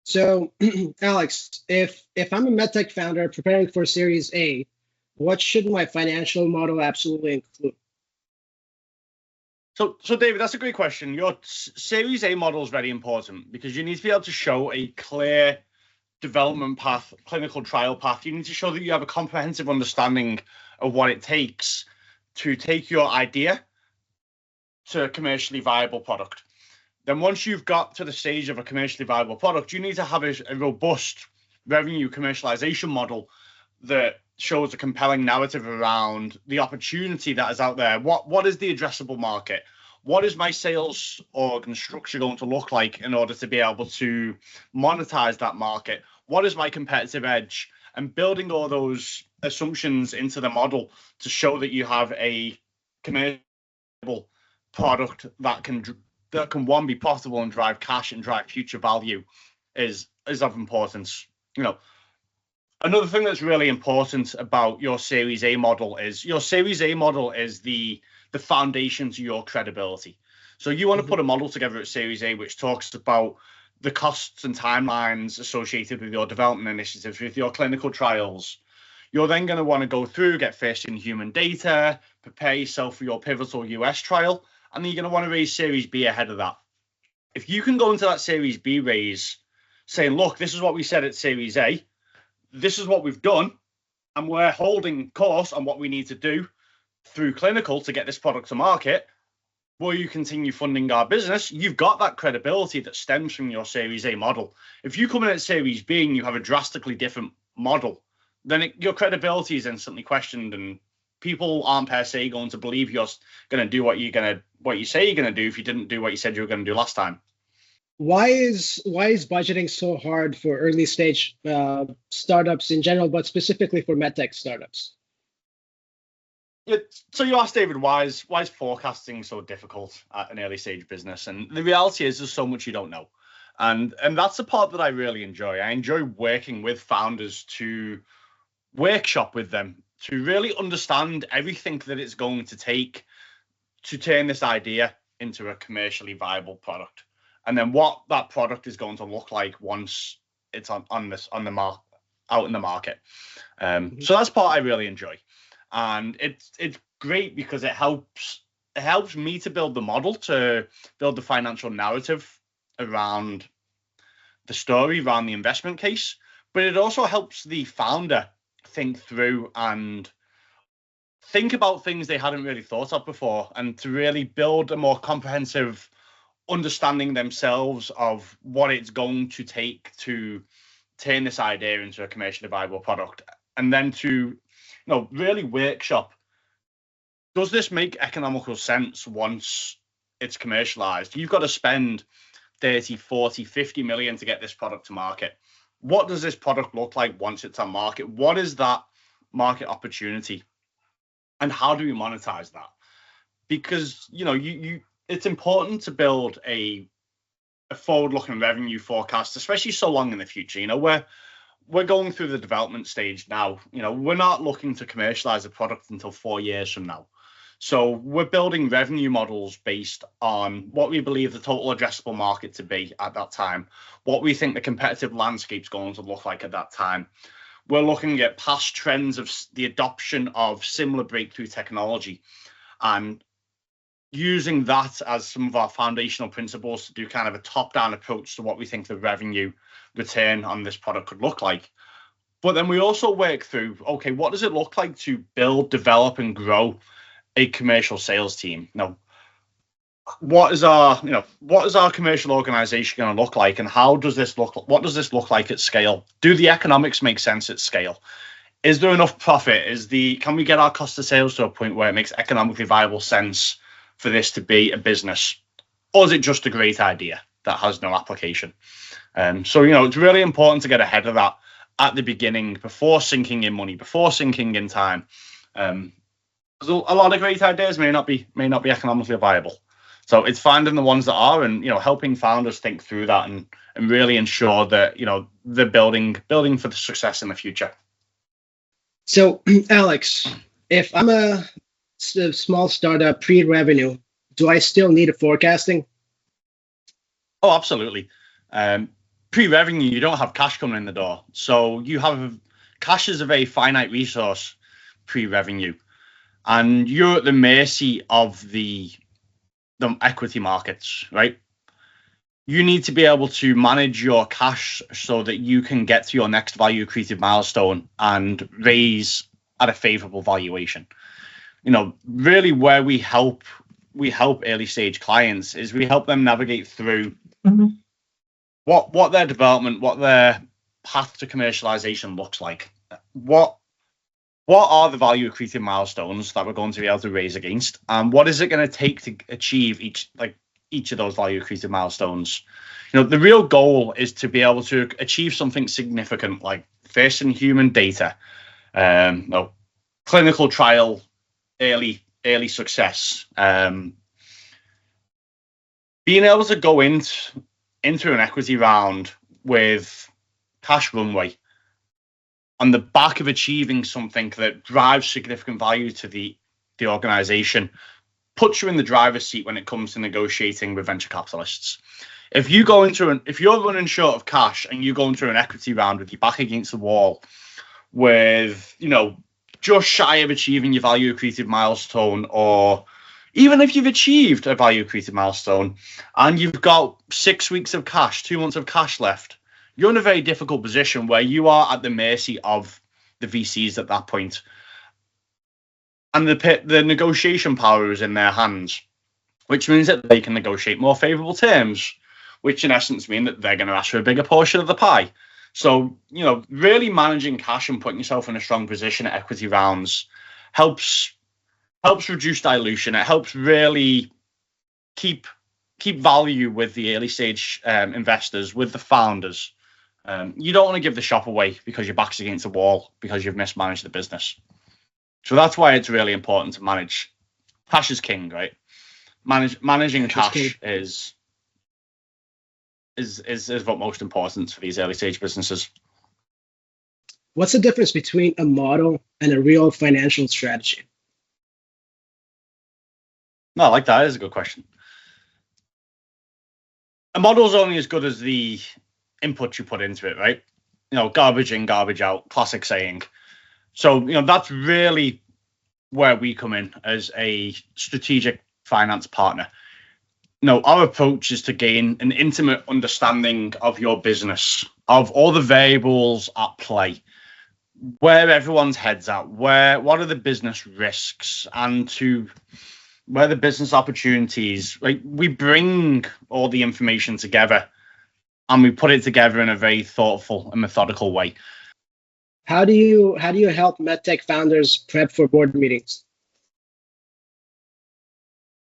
So, Alex, if I'm a MedTech founder preparing for Series A, what should my financial model absolutely include? So David, that's a great question. Your Series A model is very important because you need to be able to show a clear development path, clinical trial path. You need to show that you have a comprehensive understanding of what it takes to take your idea to a commercially viable product. Then once you've got to the stage of a commercially viable product, you need to have a robust revenue commercialization model that shows a compelling narrative around the opportunity that is out there. What is the addressable market? What is my sales org and structure going to look like in order to be able to monetize that market? What is my competitive edge? And building all those assumptions into the model to show that you have a commercial product that can one, be profitable and drive cash and drive future value is of importance. Another thing that's really important about your Series A model is the foundation to your credibility. So you want to put a model together at Series A which talks about the costs and timelines associated with your development initiatives, with your clinical trials. You're then going to want to go through, get first in human data, prepare yourself for your pivotal US trial, and then you're going to want to raise Series B ahead of that. If you can go into that Series B raise saying, look, this is what we said at Series A, this is what we've done, and we're holding course on what we need to do through clinical to get this product to market, will you continue funding our business? You've got that credibility that stems from your Series A model. If you come in at Series B and you have a drastically different model, then your credibility is instantly questioned, and people aren't per se going to believe you're going to do what you say you're going to do if you didn't do what you said you were going to do last time. Why is budgeting so hard for early stage startups in general, but specifically for MedTech startups? Yeah, so you asked David, why is forecasting so difficult at an early stage business? And the reality is there's so much you don't know. And that's the part that I really enjoy. I enjoy working with founders to workshop with them, to really understand everything that it's going to take to turn this idea into a commercially viable product. And then what that product is going to look like once it's out in the market. So that's part I really enjoy. And it's great because it helps me to build the model, to build the financial narrative around the story, around the investment case. But it also helps the founder think through and think about things they hadn't really thought of before, and to really build a more comprehensive understanding themselves of what it's going to take to turn this idea into a commercially viable product. And then to really workshop, does this make economical sense once it's commercialized? You've got to spend 30, 40, 50 million to get this product to market. What does this product look like once it's on market? What is that market opportunity? And how do we monetize that? Because, it's important to build a forward-looking revenue forecast, especially so long in the future. We're going through the development stage now. We're not looking to commercialize a product until 4 years from now. So we're building revenue models based on what we believe the total addressable market to be at that time, what we think the competitive landscape is going to look like at that time. We're looking at past trends of the adoption of similar breakthrough technology and using that as some of our foundational principles to do kind of a top-down approach to what we think the revenue return on this product could look like. But then we also work through, okay, what does it look like to build, develop, and grow a commercial sales team? What is our commercial organization going to look like, and what does this look like at scale? Do the economics make sense at scale? Is there enough profit? Can we get our cost of sales to a point where it makes economically viable sense for this to be a business? Or is it just a great idea that has no application? So it's really important to get ahead of that at the beginning, before sinking in money, before sinking in time. A lot of great ideas may not be economically viable. So it's finding the ones that are, and helping founders think through that and really ensure that they're building for the success in the future. So Alex, if I'm a small startup pre-revenue, do I still need a forecasting? Oh, absolutely. pre-revenue, you don't have cash coming in the door. So you have cash is a very finite resource pre-revenue, and you're at the mercy of the equity markets, right? You need to be able to manage your cash so that you can get to your next value accretive milestone and raise at a favorable valuation. Really where we help early stage clients is we help them navigate through what their development, what their path to commercialization looks like. What are the value accretive milestones that we're going to be able to raise against, and what is it going to take to achieve each of those value accretive milestones? The real goal is to be able to achieve something significant like first in human data, clinical trial, early success, being able to go into an equity round with cash runway on the back of achieving something that drives significant value to the organization, puts you in the driver's seat when it comes to negotiating with venture capitalists. If you're running short of cash and you go into an equity round with your back against the wall, with just shy of achieving your value accretive milestone, or even if you've achieved a value accretive milestone and you've got 6 weeks of cash, 2 months of cash left, you're in a very difficult position where you are at the mercy of the VCs at that point. And the negotiation power is in their hands, which means that they can negotiate more favorable terms, which in essence mean that they're going to ask for a bigger portion of the pie. So, really managing cash and putting yourself in a strong position at equity rounds helps reduce dilution. It helps really keep value with the early stage investors, with the founders. You don't want to give the shop away because your back's against the wall because you've mismanaged the business. So that's why it's really important to manage. Cash is king, right? Managing cash is what most important for these early stage businesses. What's the difference between a model and a real financial strategy? No, I like that. That is a good question. A model is only as good as the input you put into it, right? Garbage in, garbage out, classic saying. So, that's really where we come in as a strategic finance partner. Our approach is to gain an intimate understanding of your business, of all the variables at play, where everyone's head's at, what are the business risks, and to where the business opportunities. We bring all the information together and we put it together in a very thoughtful and methodical way. How do you help MedTech founders prep for board meetings?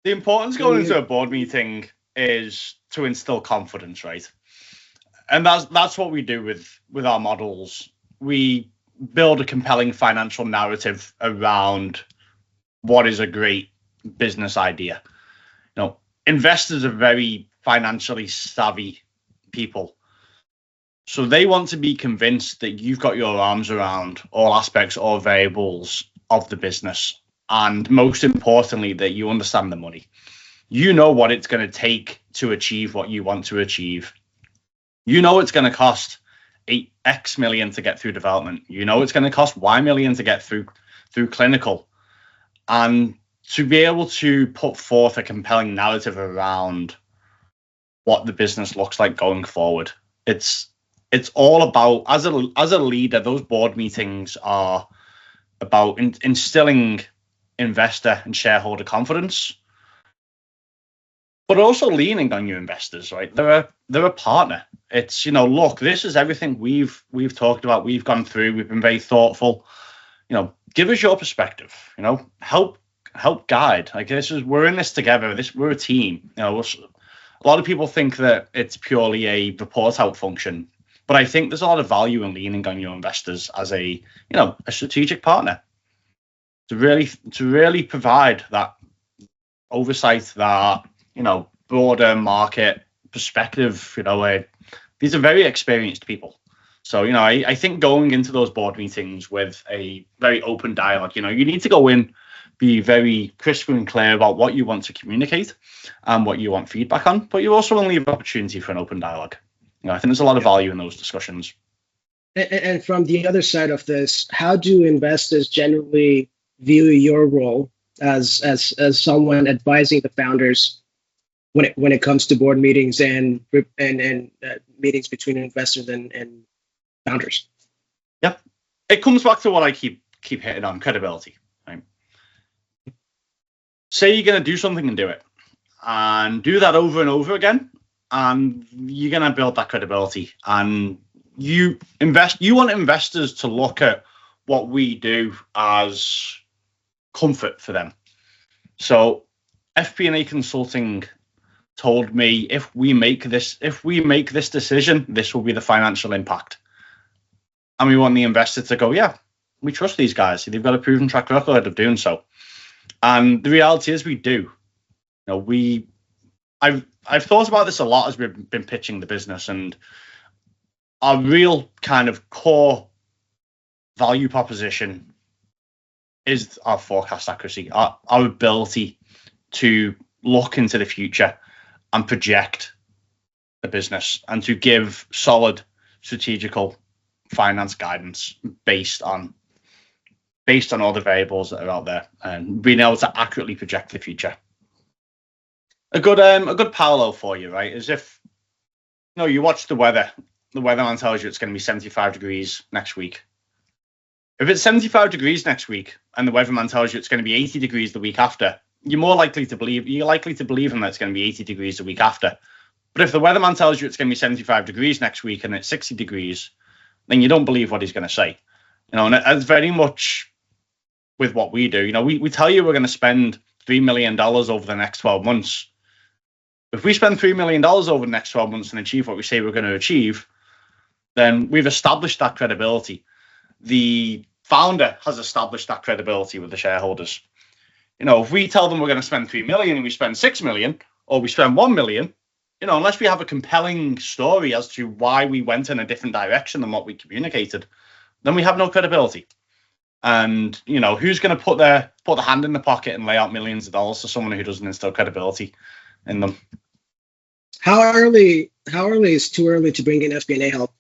The importance going into a board meeting is to instill confidence, right? And that's what we do with our models. We build a compelling financial narrative around what is a great business idea. Investors are very financially savvy people. So they want to be convinced that you've got your arms around all aspects or variables of the business. And most importantly, that you understand the money. You know what it's going to take to achieve what you want to achieve. It's going to cost X million to get through development. It's going to cost Y million to get through clinical. And to be able to put forth a compelling narrative around what the business looks like going forward. It's all about, as a leader, those board meetings are about instilling investor and shareholder confidence, but also leaning on your investors, right? They're a partner. It's, look, this is everything we've talked about, we've gone through, we've been very thoughtful. Give us your perspective, help guide. We're in this together. We're a team. A lot of people think that it's purely a report out function, but I think there's a lot of value in leaning on your investors as a strategic partner to really provide that oversight, that broader market perspective. These are very experienced people. So I think going into those board meetings with a very open dialogue, you need to go in, be very crisp and clear about what you want to communicate and what you want feedback on, but you also want to leave opportunity for an open dialogue. I think there's a lot of value in those discussions. And from the other side of this, how do investors generally view your role as someone advising the founders when it comes to board meetings and meetings between investors and founders? Yep, it comes back to what I keep hitting on: credibility. Right? Say you're going to do something and do it, and do that over and over again, and you're going to build that credibility. And you want investors to look at what we do as comfort for them. So FP&A Consulting told me, if we make this decision, this will be the financial impact. And we want the investor to go, yeah, we trust these guys. They've got a proven track record of doing so. And the reality is we do. I've thought about this a lot as we've been pitching the business, and our real kind of core value proposition is our forecast accuracy, our ability to look into the future and project the business, and to give solid strategical finance guidance based on all the variables that are out there, and being able to accurately project the future. A good parallel for you, right, is if you watch the weather. The weatherman tells you it's going to be 75 degrees next week. If it's 75 degrees next week and the weatherman tells you it's going to be 80 degrees the week after, you're likely to believe him that it's going to be 80 degrees the week after. But if the weatherman tells you it's going to be 75 degrees next week and it's 60 degrees, then you don't believe what he's going to say. And that's very much with what we do. We tell you we're going to spend $3 million over the next 12 months. If we spend $3 million over the next 12 months and achieve what we say we're going to achieve, then we've established that credibility. The founder has established that credibility with the shareholders. If we tell them we're going to spend $3 million and we spend $6 million, or we spend $1 million, unless we have a compelling story as to why we went in a different direction than what we communicated, then we have no credibility. And who's going to put their hand in the pocket and lay out millions of dollars to someone who doesn't instill credibility in them? How early is too early to bring in FP&A help?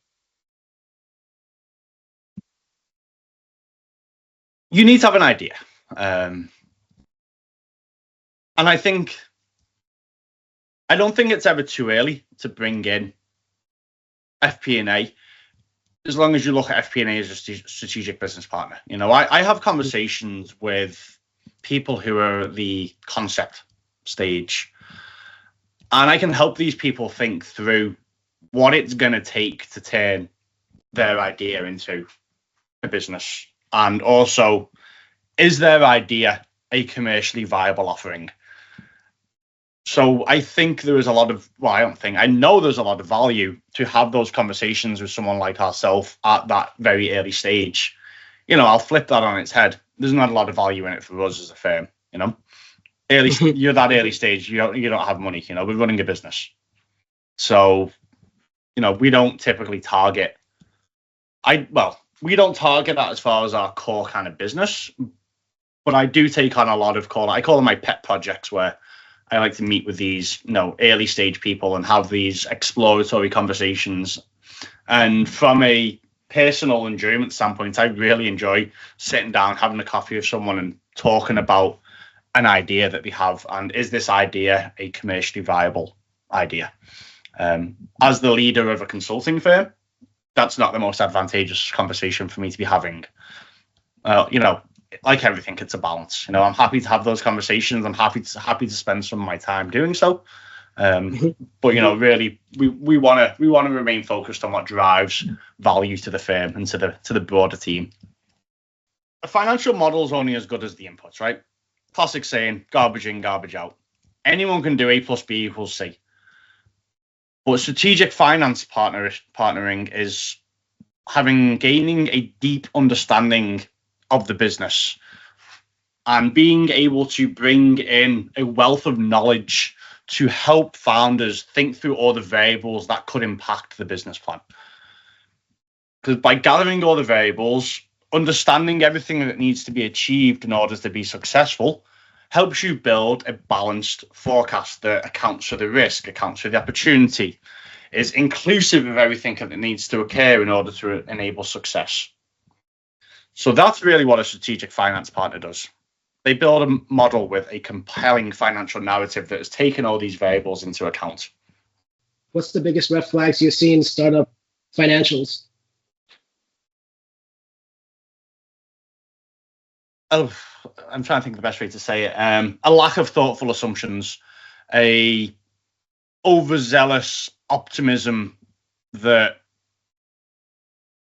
You need to have an idea. And I don't think it's ever too early to bring in FP&A, as long as you look at FP&A as a strategic business partner. I have conversations with people who are at the concept stage, and I can help these people think through what it's going to take to turn their idea into a business. And also, is their idea a commercially viable offering? So I think there is a lot of, I know there's a lot of value to have those conversations with someone like ourselves at that very early stage. I'll flip that on its head. There's not a lot of value in it for us as a firm. You're that early stage. You don't have money. We're running a business. So, we don't typically target. We don't target that as far as our core kind of business, but I do take on a lot of I call them my pet projects, where I like to meet with these, early stage people and have these exploratory conversations. And from a personal enjoyment standpoint, I really enjoy sitting down, having a coffee with someone and talking about an idea that they have. And is this idea a commercially viable idea? As the leader of a consulting firm, that's not the most advantageous conversation for me to be having. Like everything, it's a balance. I'm happy to have those conversations. I'm happy to spend some of my time doing so. But really, we want to remain focused on what drives value to the firm and to the broader team. A financial model is only as good as the inputs, right? Classic saying: garbage in, garbage out. Anyone can do A plus B equals C. But strategic finance partnering is gaining a deep understanding of the business and being able to bring in a wealth of knowledge to help founders think through all the variables that could impact the business plan. Because by gathering all the variables, understanding everything that needs to be achieved in order to be successful, helps you build a balanced forecast that accounts for the risk, accounts for the opportunity. is inclusive of everything that needs to occur in order to enable success. So that's really what a strategic finance partner does. They build a model with a compelling financial narrative that has taken all these variables into account. What's the biggest red flags you see in startup financials? Oh, I'm trying to think of the best way to say it. A lack of thoughtful assumptions, a overzealous optimism that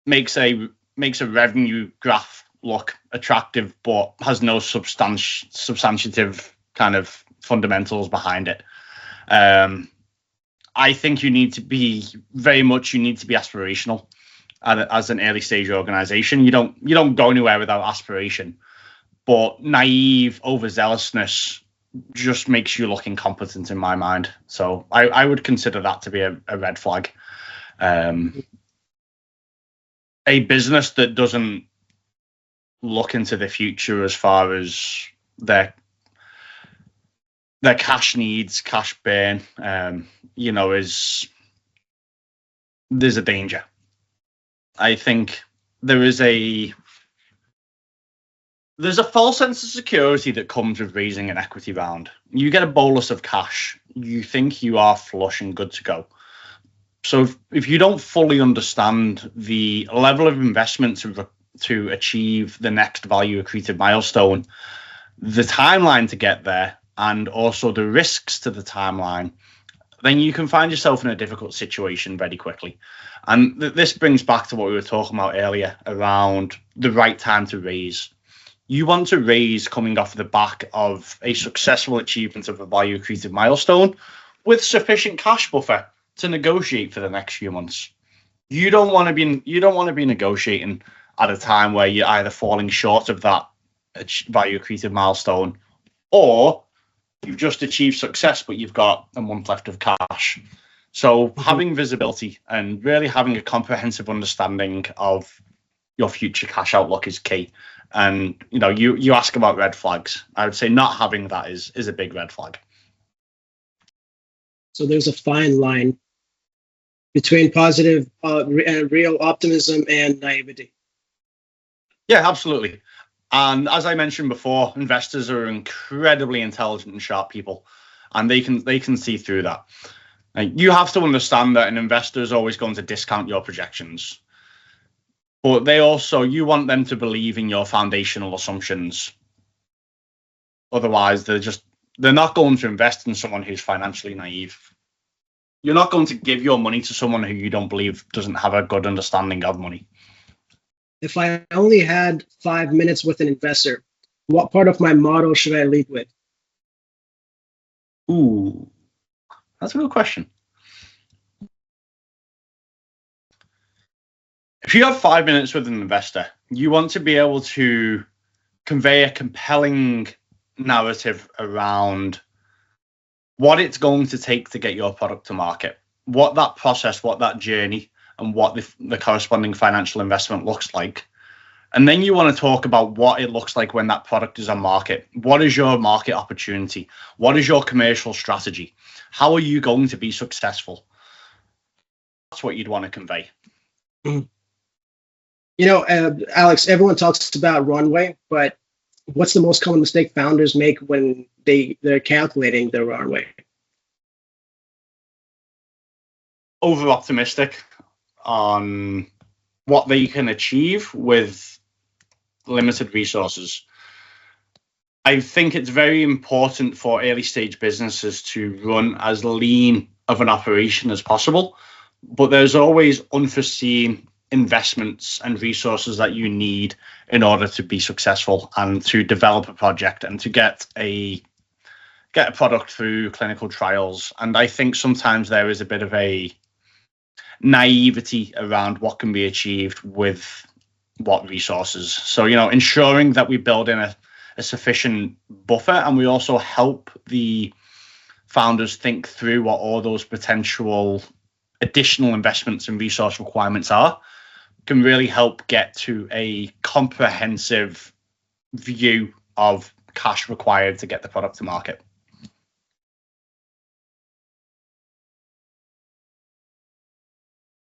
makes a revenue graph look attractive but has no substantive kind of fundamentals behind it. I think you need to be aspirational as an early stage organization. You don't go anywhere without aspiration, but naive overzealousness just makes you look incompetent in my mind. So I would consider that to be a red flag. A business that doesn't look into the future as far as their cash needs, cash burn, there's a danger. I think there's a false sense of security that comes with raising an equity round. You get a bolus of cash, you think you are flush and good to go. So if you don't fully understand the level of investment to achieve the next value accretive milestone, the timeline to get there, and also the risks to the timeline, then you can find yourself in a difficult situation very quickly. And this brings back to what we were talking about earlier around the right time to raise. You want to raise coming off the back of a successful achievement of a value accretive milestone with sufficient cash buffer to negotiate for the next few months. You don't want to be negotiating at a time where you're either falling short of that value accretive milestone, or you've just achieved success but you've got a month left of cash. So having visibility and really having a comprehensive understanding of your future cash outlook is key. And you ask about red flags. I would say not having that is a big red flag. So there's a fine line between positive real optimism and naivety. Yeah, absolutely. And as I mentioned before, investors are incredibly intelligent and sharp people, and they can see through that. You have to understand that an investor is always going to discount your projections, but you want them to believe in your foundational assumptions. Otherwise, they're not going to invest in someone who's financially naive. You're not going to give your money to someone who you don't believe doesn't have a good understanding of money. If I only had 5 minutes with an investor, what part of my model should I lead with? Ooh, that's a good question. If you have 5 minutes with an investor, you want to be able to convey a compelling narrative around what it's going to take to get your product to market, what that process, what that journey, and what the corresponding financial investment looks like. And then you want to talk about what it looks like when that product is on market. What is your market opportunity? What is your commercial strategy? How are you going to be successful? That's what you'd want to convey. Alex, everyone talks about Runway, but what's the most common mistake founders make when they're calculating their runway? Over optimistic on what they can achieve with limited resources. I think it's very important for early stage businesses to run as lean of an operation as possible, but there's always unforeseen investments and resources that you need in order to be successful and to develop a project and to get a product through clinical trials. And I think sometimes there is a bit of a naivety around what can be achieved with what resources. So, ensuring that we build in a sufficient buffer, and we also help the founders think through what all those potential additional investments and resource requirements are, can really help get to a comprehensive view of cash required to get the product to market.